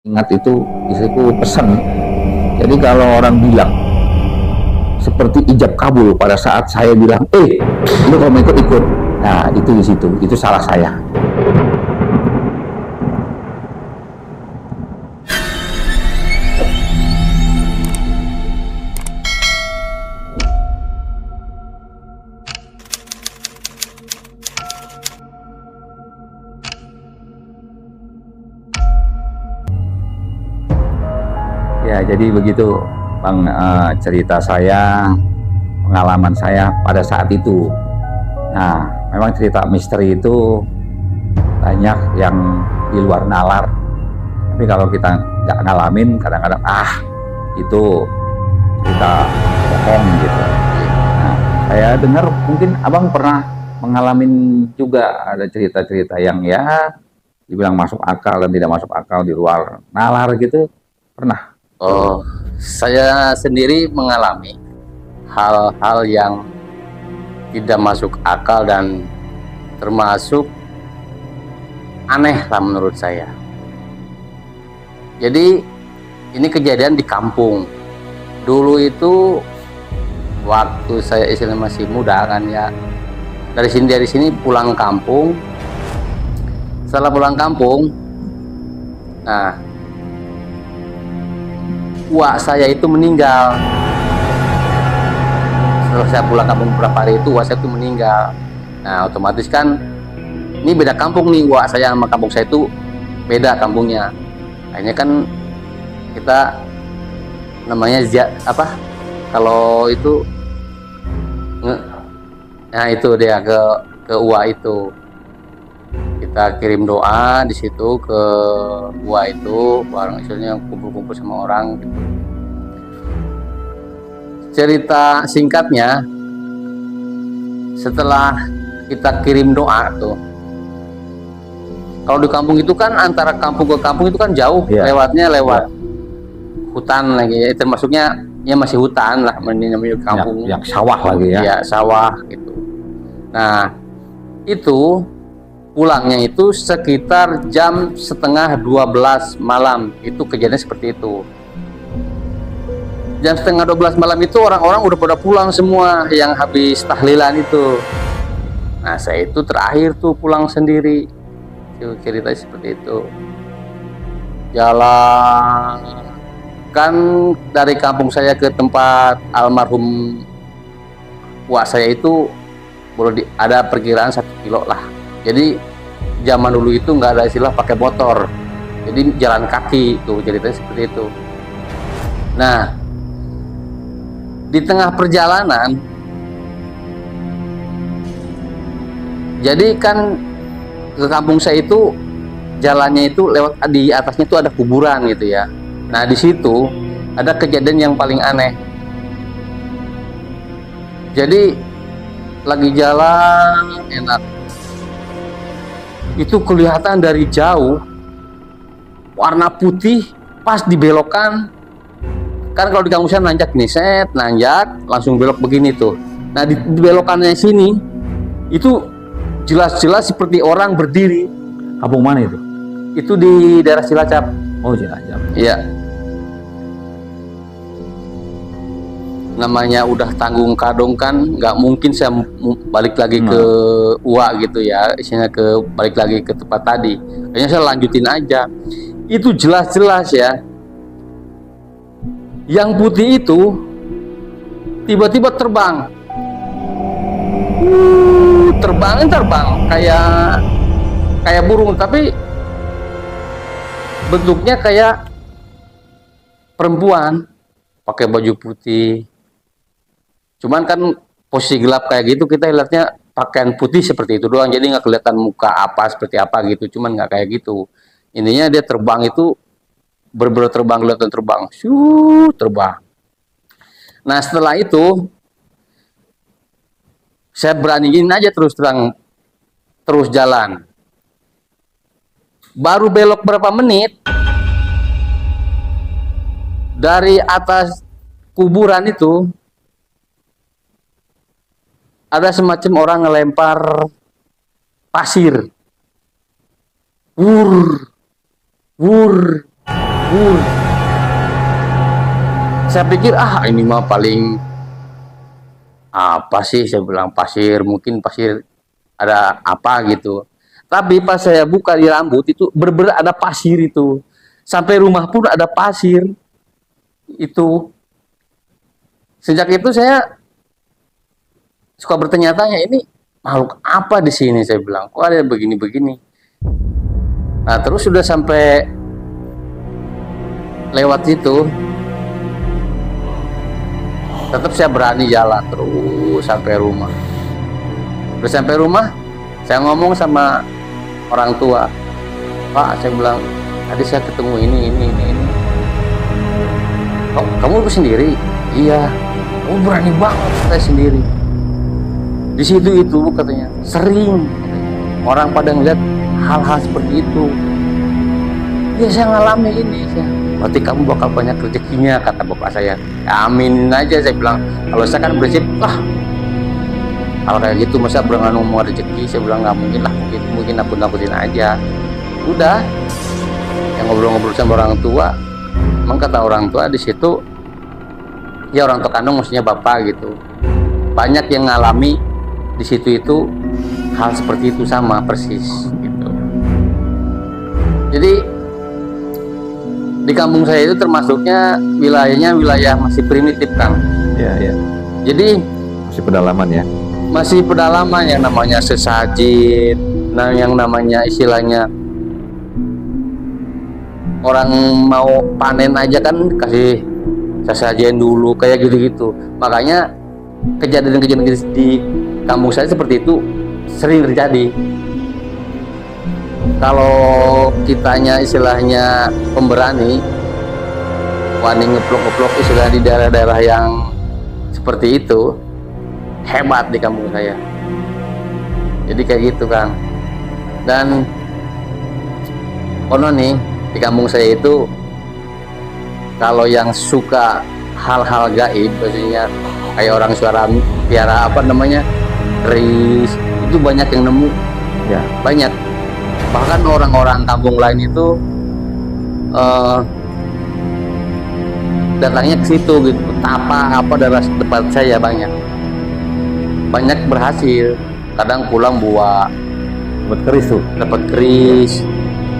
Ingat itu istriku pesan. Jadi kalau orang bilang seperti ijab kabul pada saat saya bilang, lu kalau mau ikut-ikut. Nah, itu di situ. Itu salah saya. Ya, jadi begitu Bang, cerita saya, pengalaman saya pada saat itu. Nah, memang cerita misteri itu banyak yang di luar nalar. Tapi kalau kita nggak ngalamin, kadang-kadang itu cerita bohong gitu. Nah, saya dengar mungkin Abang pernah mengalami juga ada cerita-cerita yang ya dibilang masuk akal dan tidak masuk akal di luar nalar gitu. Pernah? Oh, saya sendiri mengalami hal-hal yang tidak masuk akal dan termasuk aneh lah menurut saya. Jadi ini kejadian di kampung. Dulu itu waktu saya istilahnya masih muda kan ya. Dari sini pulang kampung. Setelah pulang kampung, nah uak saya itu meninggal. Setelah saya pulang kampung beberapa hari itu, uak saya itu meninggal. Nah, otomatis kan ini beda kampung nih, uak saya sama kampung saya itu beda kampungnya. Akhirnya kan kita namanya kalau itu nah itu dia ke uak itu. Kita kirim doa di situ ke gua itu, bareng istilahnya kumpul-kumpul sama orang gitu. Cerita singkatnya, setelah kita kirim doa tuh, kalau di kampung itu kan antara kampung ke kampung itu kan jauh, lewatnya lewat hutan lagi ya, termasuknya ya masih hutan lah, namanya kampung yang sawah lagi ya. Ya, sawah gitu. Nah, itu pulangnya itu sekitar jam setengah 12 malam. Itu kejadian seperti itu. Jam setengah 12 malam itu orang-orang udah pada pulang semua yang habis tahlilan itu. Nah, saya itu terakhir tuh pulang sendiri. Ceritanya seperti itu. Jalan kan dari kampung saya ke tempat almarhum wak saya itu ada perkiraan 1 kilo lah. Jadi zaman dulu itu nggak ada istilah pakai motor, jadi jalan kaki tuh, ceritanya seperti itu. Nah, di tengah perjalanan, jadi kan ke kampung saya itu jalannya itu lewat di atasnya itu ada kuburan gitu ya. Nah, di situ ada kejadian yang paling aneh. Jadi lagi jalan enak, itu kelihatan dari jauh warna putih pas dibelokan. Kan kalau di kampung saya nanjak nih, nanjak langsung belok begini tuh. Nah, di belokannya sini itu jelas-jelas seperti orang berdiri. Kampung mana itu? Itu di daerah Cilacap. Oh, Cilacap. Iya. Namanya udah tanggung kadung kan, nggak mungkin saya balik lagi ke uak gitu ya, isinya balik lagi ke tempat tadi. Kayaknya saya lanjutin aja. Itu jelas-jelas ya, yang putih itu tiba-tiba terbang, terbang kayak burung, tapi bentuknya kayak perempuan pakai baju putih. Cuman kan posisi gelap kayak gitu, kita lihatnya pakaian putih seperti itu doang, jadi nggak kelihatan muka apa seperti apa gitu. Cuman nggak kayak gitu. Intinya dia terbang itu bener-bener terbang, kelihatan terbang, terbang. Nah, setelah itu saya beraniin aja terus jalan. Baru belok berapa menit, dari atas kuburan itu ada semacam orang ngelempar pasir. Wur. lumpur. Saya pikir ini mah paling apa sih, saya bilang pasir, mungkin pasir ada apa gitu. Tapi pas saya buka di rambut itu bener-bener ada pasir itu. Sampai rumah pun ada pasir itu. Sejak itu saya suka bertanya-tanya, ini makhluk apa di sini, saya bilang. Kok ada begini-begini. Nah, terus sudah sampai lewat situ, tetap saya berani jalan terus sampai rumah. Udah sampai rumah, saya ngomong sama orang tua, Pak, saya bilang, tadi saya ketemu ini. Oh, kamu sendiri? Iya. Oh, berani banget saya sendiri. Di situ itu katanya sering orang pada ngeliat hal-hal seperti itu. Ya, saya ngalami ini. Berarti kamu bakal banyak rezekinya, kata bapak saya. Ya, amin aja, saya bilang. Kalau saya kan prinsip, kalau kayak gitu masa berengan ngomong rezeki, saya bilang nggak mungkin lah, mungkin nakut-nakutin aja. Udah, yang ngobrol-ngobrol sama orang tua, emang kata orang tua di situ, ya orang tua kandung maksudnya bapak gitu, banyak yang ngalami di situ itu hal seperti itu sama persis gitu. Jadi di kampung saya itu termasuknya wilayahnya wilayah masih primitif, Kang. Iya. Jadi Masih pedalaman ya. masih pedalaman, yang namanya sesajen, yang namanya istilahnya orang mau panen aja kan kasih sesajen dulu kayak gitu-gitu. Makanya kejadian-kejadian di kampung saya seperti itu sering terjadi. Kalau kitanya istilahnya pemberani, wani ngeplok-ngeplok istilah di daerah-daerah yang seperti itu, hebat di kampung saya. Jadi kayak gitu, Kang. Dan konon nih di kampung saya itu, kalau yang suka hal-hal gaib, maksudnya kayak orang suara piara apa namanya, keris, itu banyak yang nemu. Ya. Banyak. Bahkan orang-orang kampung lain itu datangnya ke situ gitu, betapa apa daerah tempat saya banyak berhasil. Kadang pulang bawa Buat keris tuh. dapat keris,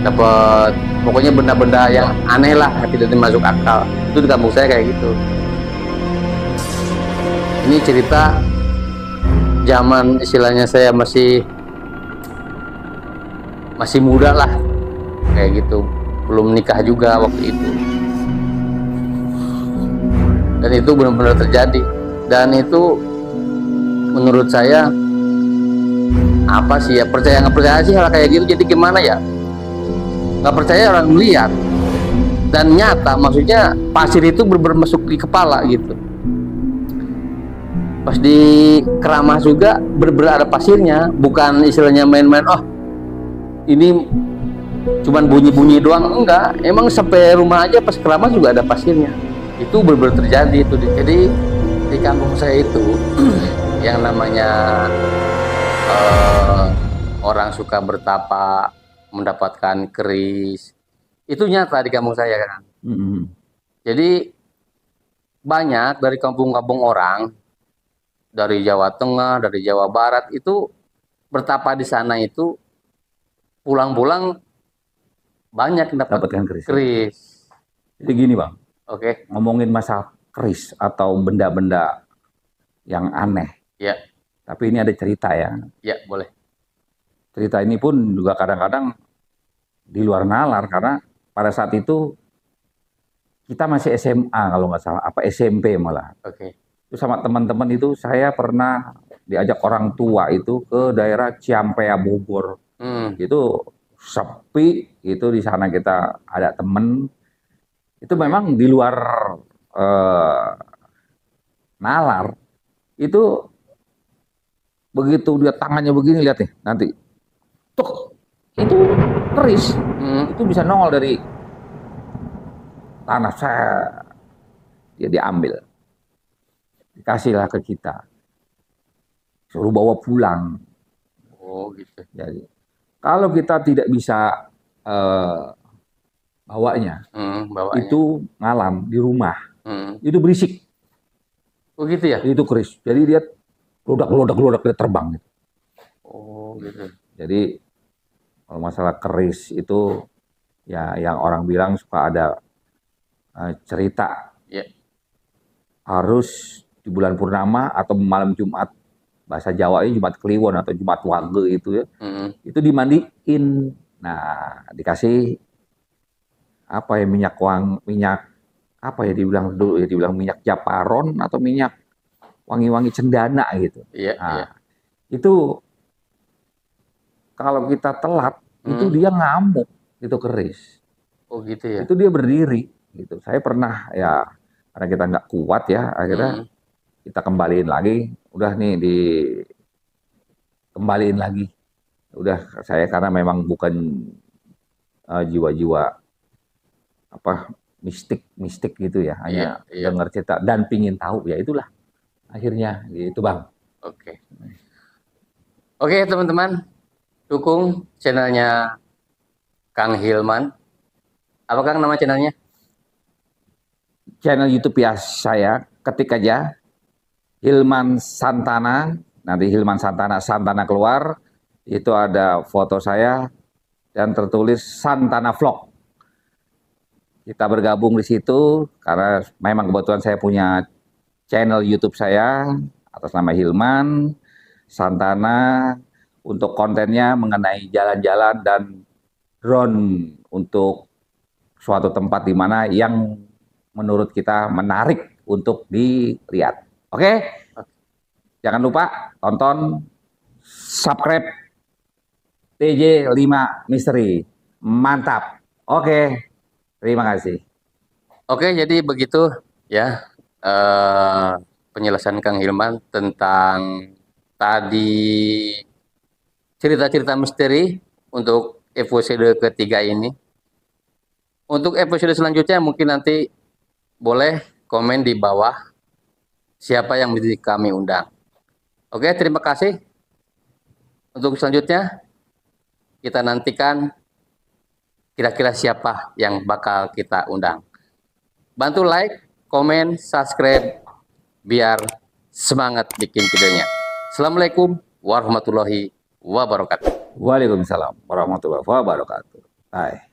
dapat pokoknya benda-benda yang aneh lah, tidak masuk akal. Itu di kampung saya kayak gitu. Ini cerita zaman istilahnya saya masih muda lah, kayak gitu, belum nikah juga waktu itu. Dan itu benar-benar terjadi. Dan itu menurut saya apa sih ya, percaya nggak percaya sih hal kayak gitu. Jadi gimana ya, nggak percaya orang melihat dan nyata, maksudnya pasir itu benar-benar masuk di kepala gitu. Pas di Keramas juga benar-benar ada pasirnya, bukan istilahnya main-main, ini cuman bunyi-bunyi doang, enggak, emang sampai rumah aja pas Keramas juga ada pasirnya. Itu benar-benar terjadi itu. Jadi di kampung saya itu yang namanya orang suka bertapa mendapatkan keris, itu nyata di kampung saya, kan. Jadi banyak dari kampung-kampung orang dari Jawa Tengah, dari Jawa Barat itu bertapa di sana, itu pulang-pulang banyak yang Dapatkan keris. keris. Jadi gini, Bang, Oke. ngomongin masalah keris atau benda-benda yang aneh. Ya. Tapi ini ada cerita ya. Ya, boleh. Cerita ini pun juga kadang-kadang di luar nalar, karena pada saat itu kita masih SMA kalau nggak salah, apa SMP malah. Oke. Itu sama teman-teman itu saya pernah diajak orang tua itu ke daerah Ciampea, Bogor. Itu sepi, itu di sana kita ada temen. Itu memang di luar nalar. Itu begitu dia tangannya begini, lihat nih nanti. Tuh, itu keris. Itu bisa nongol dari tanah, saya dia diambil. Dikasihlah ke kita. Suruh bawa pulang. Oh, gitu. Jadi kalau kita tidak bisa bawanya. Bawahnya. Itu ngalam di rumah. Hmm. Itu berisik. Oh gitu ya? Itu keris. Jadi dia gelodak dia terbang. Oh gitu. Jadi kalau masalah keris itu ya yang orang bilang suka ada cerita Ya. harus di bulan purnama atau malam Jumat, bahasa Jawa ini Jumat Kliwon atau Jumat Wage itu ya. Itu dimandiin. Nah, dikasih apa ya, minyak apa ya dibilang dulu ya, dibilang minyak japaron atau minyak wangi-wangi cendana gitu. Iya, Nah, iya. itu kalau kita telat itu dia ngamuk, itu keris. Oh gitu ya. Itu dia berdiri gitu. Saya pernah ya, karena kita nggak kuat ya, akhirnya kita kembaliin lagi. Udah nih dikembaliin lagi. Udah saya karena memang bukan jiwa-jiwa apa mistik gitu ya, hanya Iya. dengar cerita dan pingin tahu ya, itulah akhirnya gitu Bang. Oke. Oke teman-teman, dukung channelnya Kang Hilman. Apa Kang nama channelnya? Channel YouTube ya saya ketik aja Hilman Santana, nanti Hilman Santana keluar, itu ada foto saya dan tertulis Santana Vlog. Kita bergabung di situ karena memang kebetulan saya punya channel YouTube saya atas nama Hilman Santana, untuk kontennya mengenai jalan-jalan dan drone untuk suatu tempat di mana yang menurut kita menarik untuk dilihat. Oke? Jangan lupa tonton, subscribe TJ5 Misteri. Mantap. Oke. Terima kasih. Oke, jadi begitu ya penjelasan Kang Hilman tentang tadi cerita-cerita misteri untuk episode ketiga ini. Untuk episode selanjutnya mungkin nanti boleh komen di bawah siapa yang menjadi kami undang. Oke, terima kasih. Untuk selanjutnya kita nantikan kira-kira siapa yang bakal kita undang. Bantu like, komen, subscribe biar semangat bikin videonya. Assalamualaikum warahmatullahi wabarakatuh. Waalaikumsalam warahmatullahi wabarakatuh. Bye.